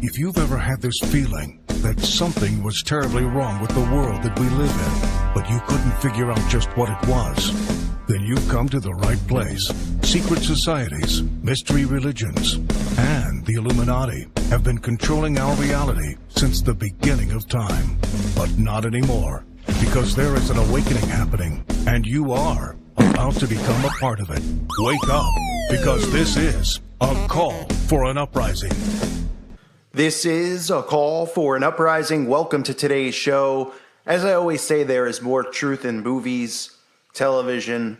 If you've ever had this feeling that something was terribly wrong with the world that we live in, but you couldn't figure out just what it was, then you've come to the right place. Secret societies, mystery religions, and the Illuminati have been controlling our reality since the beginning of time. But not anymore, because there is an awakening happening, and you are about to become a part of it. Wake up, because this is a call for an uprising. This is a call for an uprising. Welcome to today's show. As I always say, there is more truth in movies, television,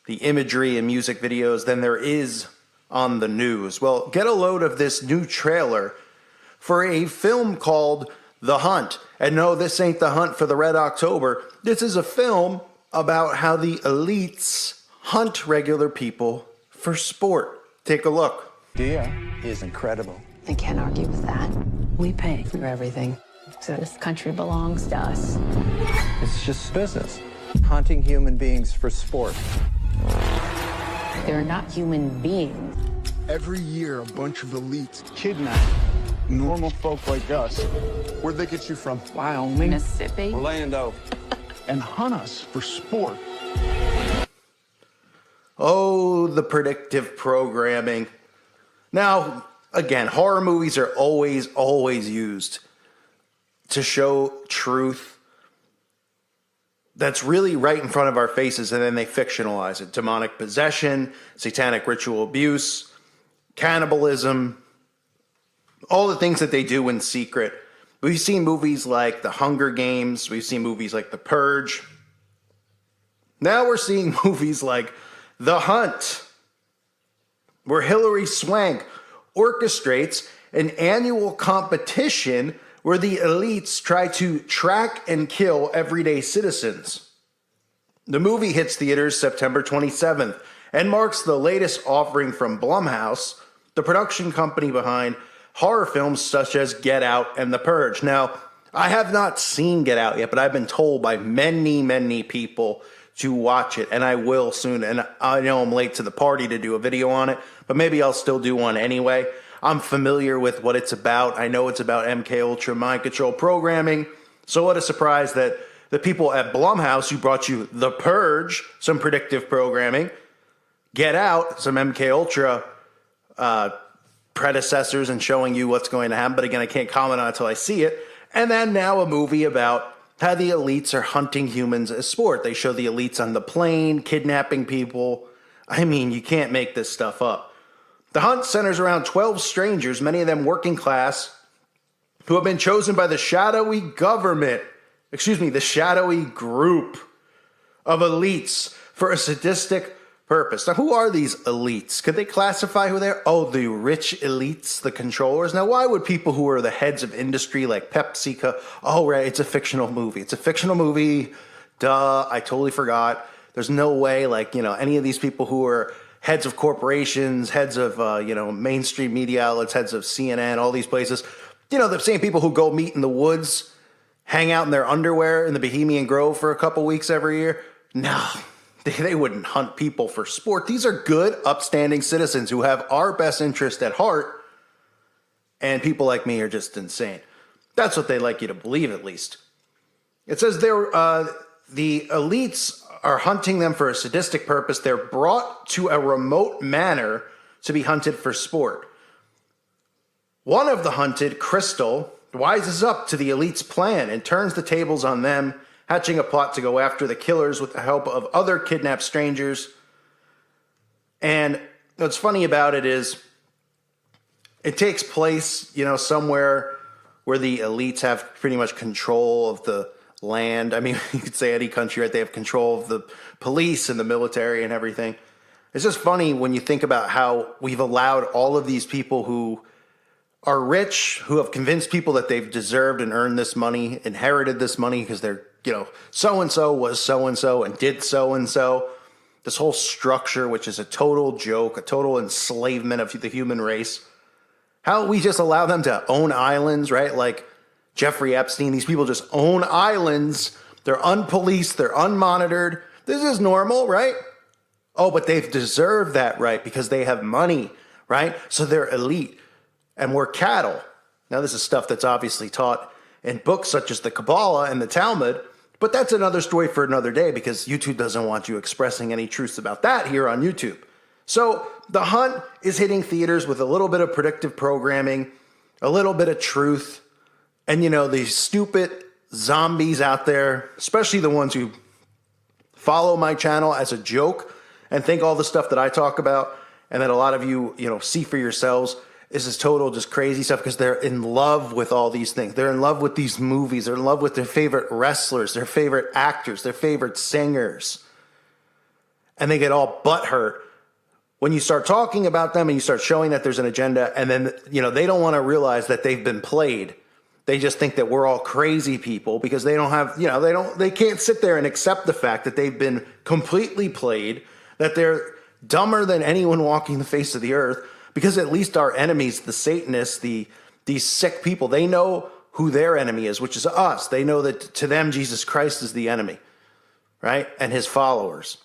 the imagery and music videos than there is on the news. Well, get a load of this new trailer for a film called The Hunt. And no, this ain't The Hunt for the Red October. This is a film about how the elites hunt regular people for sport. Take a look. Dia is incredible. I can't argue with that. We pay for everything. So this country belongs to us. It's just business. Hunting human beings for sport. They're not human beings. Every year, a bunch of elites Kidnap normal folk like us. Where'd they get you from? Wyoming. Mississippi. Orlando. And hunt us for sport. Oh, the predictive programming. Now, again, horror movies are always used to show truth that's really right in front of our faces, and then they fictionalize it. Demonic possession, satanic ritual abuse, cannibalism, all the things that they do in secret. We've seen movies like The Hunger Games. We've seen movies like The Purge. Now we're seeing movies like The Hunt, where Hilary Swank orchestrates an annual competition where the elites try to track and kill everyday citizens. The movie hits theaters September 27th and marks the latest offering from Blumhouse, the production company behind horror films such as Get Out and The Purge. Now, I have not seen Get Out yet, but I've been told by many people to watch it, and I will soon. And I know I'm late to the party to do a video on it, but maybe I'll still do one anyway. I'm familiar with what it's about. I know it's about MK Ultra mind control programming. So what a surprise that the people at Blumhouse who brought you The Purge, some predictive programming, Get Out, some MK Ultra predecessors and showing you what's going to happen. But again, I can't comment on it until I see it. And then now a movie about how the elites are hunting humans as sport. They show the elites on the plane, kidnapping people. I mean, you can't make this stuff up. The Hunt centers around 12 strangers, many of them working class, who have been chosen by the shadowy the shadowy group of elites for a sadistic purpose. Now, who are these elites? Could they classify who they are? Oh, the rich elites, the controllers. Now, why would people who are the heads of industry like Pepsi, oh, right, it's a fictional movie. It's a fictional movie. Duh, I totally forgot. There's no way, any of these people who are heads of corporations, heads of, mainstream media outlets, heads of CNN, all these places, the same people who go meet in the woods, hang out in their underwear in the Bohemian Grove for a couple weeks every year. No. They wouldn't hunt people for sport. These are good, upstanding citizens who have our best interest at heart, and people like me are just insane. That's what they like you to believe, at least. It says the elites are hunting them for a sadistic purpose. They're brought to a remote manor to be hunted for sport. One of the hunted, Crystal, wises up to the elites' plan and turns the tables on them, hatching a plot to go after the killers with the help of other kidnapped strangers. And what's funny about it is it takes place, somewhere where the elites have pretty much control of the land. I mean, you could say any country, right? They have control of the police and the military and everything. It's just funny when you think about how we've allowed all of these people who are rich, who have convinced people that they've deserved and earned this money, inherited this money because they're, so-and-so was so-and-so and did so-and-so. This whole structure, which is a total joke, a total enslavement of the human race. How we just allow them to own islands, right? Like Jeffrey Epstein, these people just own islands. They're unpoliced, they're unmonitored. This is normal, right? Oh, but they've deserved that right because they have money, right? So they're elite and we're cattle. Now, this is stuff that's obviously taught in books such as the Kabbalah and the Talmud, but that's another story for another day because YouTube doesn't want you expressing any truths about that here on YouTube. So The Hunt is hitting theaters with a little bit of predictive programming, a little bit of truth, and these stupid zombies out there, especially the ones who follow my channel as a joke and think all the stuff that I talk about and that a lot of you, see for yourselves is this total just crazy stuff because they're in love with all these things. They're in love with these movies. They're in love with their favorite wrestlers, their favorite actors, their favorite singers. And they get all butthurt when you start talking about them and you start showing that there's an agenda, and then, they don't want to realize that they've been played. They just think that we're all crazy people because they don't have, they can't sit there and accept the fact that they've been completely played, that they're dumber than anyone walking the face of the earth, because at least our enemies, the Satanists, these sick people, they know who their enemy is, which is us. They know that to them, Jesus Christ is the enemy, right? And his followers.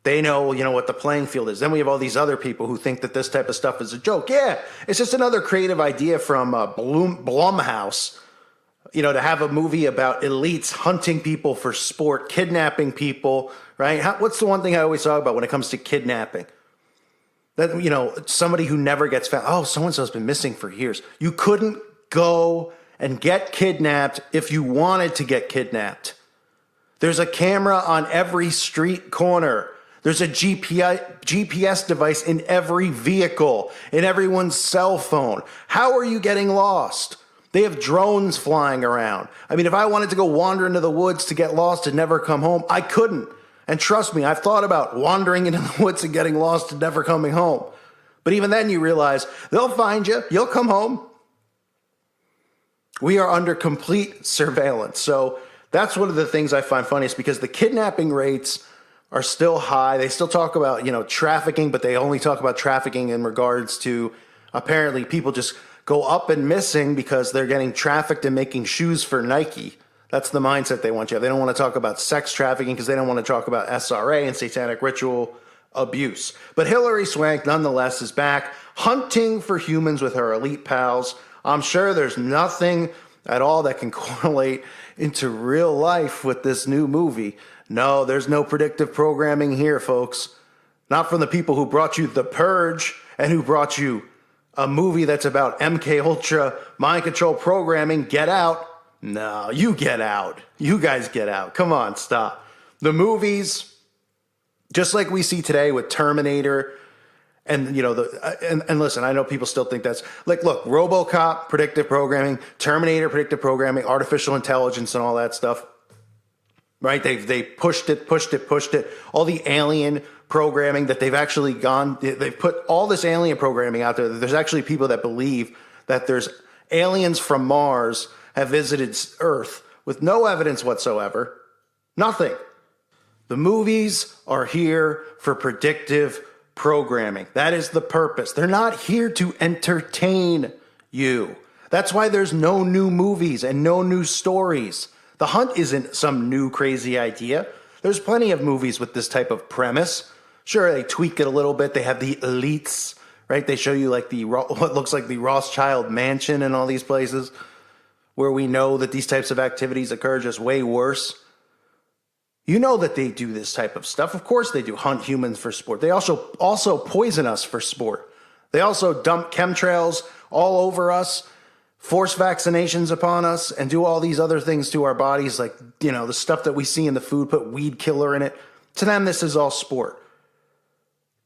They know, what the playing field is. Then we have all these other people who think that this type of stuff is a joke. Yeah, it's just another creative idea from Blumhouse, to have a movie about elites hunting people for sport, kidnapping people, right? What's the one thing I always talk about when it comes to kidnapping? That, somebody who never gets found. Oh, so-and-so's been missing for years. You couldn't go and get kidnapped if you wanted to get kidnapped. There's a camera on every street corner. There's a GPS device in every vehicle, in everyone's cell phone. How are you getting lost? They have drones flying around. I mean, if I wanted to go wander into the woods to get lost and never come home, I couldn't. And trust me, I've thought about wandering into the woods and getting lost and never coming home. But even then you realize they'll find you. You'll come home. We are under complete surveillance. So that's one of the things I find funniest, because the kidnapping rates are still high. They still talk about, trafficking, but they only talk about trafficking in regards to apparently people just go up and missing because they're getting trafficked and making shoes for Nike. That's the mindset they want you to have. They don't want to talk about sex trafficking because they don't want to talk about SRA and satanic ritual abuse. But Hilary Swank, nonetheless, is back hunting for humans with her elite pals. I'm sure there's nothing at all that can correlate into real life with this new movie. No, there's no predictive programming here, folks. Not from the people who brought you The Purge and who brought you a movie that's about MK Ultra mind control programming. Get out. No, you get out. You guys get out. Come on, stop. The movies, just like we see today with Terminator, and and listen, I know people still think that's like, look, RoboCop, predictive programming, Terminator, predictive programming, artificial intelligence, and all that stuff. Right? They pushed it. All the alien programming that they've put all this alien programming out there. There's actually people that believe that there's aliens from Mars have visited Earth with no evidence whatsoever. Nothing. The movies are here for predictive programming. That is the purpose. They're not here to entertain you. That's why there's no new movies and no new stories. The Hunt isn't some new crazy idea. There's plenty of movies with this type of premise. Sure, they tweak it a little bit. They have the elites, right? They show you like what looks like the Rothschild mansion and all these places where we know that these types of activities occur, just way worse. You know that they do this type of stuff. Of course they do, hunt humans for sport. They also poison us for sport. They also dump chemtrails all over us, force vaccinations upon us, and do all these other things to our bodies, like, the stuff that we see in the food, put weed killer in it. To them, this is all sport.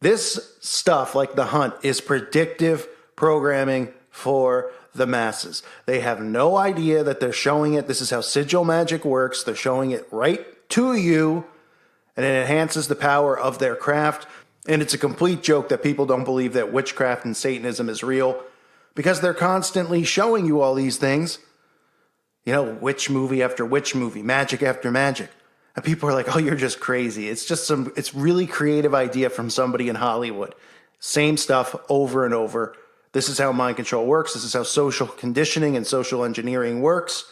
This stuff, like The Hunt, is predictive programming for the masses. They have no idea that they're showing it. This is how sigil magic works. They're showing it right to you, and it enhances the power of their craft. And it's a complete joke that people don't believe that witchcraft and Satanism is real, because they're constantly showing you all these things. Witch movie after witch movie, magic after magic. And people are like, oh, you're just crazy. It's just it's really creative idea from somebody in Hollywood. Same stuff over and over. This is how mind control works. This is how social conditioning and social engineering works.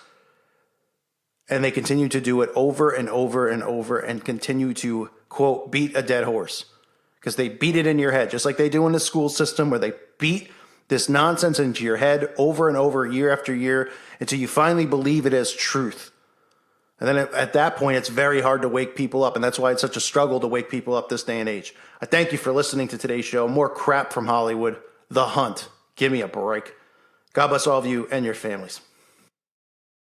And they continue to do it over and over and over and continue to, quote, beat a dead horse. Because they beat it in your head, just like they do in the school system, where they beat this nonsense into your head over and over, year after year, until you finally believe it as truth. And then at that point, it's very hard to wake people up. And that's why it's such a struggle to wake people up this day and age. I thank you for listening to today's show. More crap from Hollywood. The Hunt. Give me a break. God bless all of you and your families.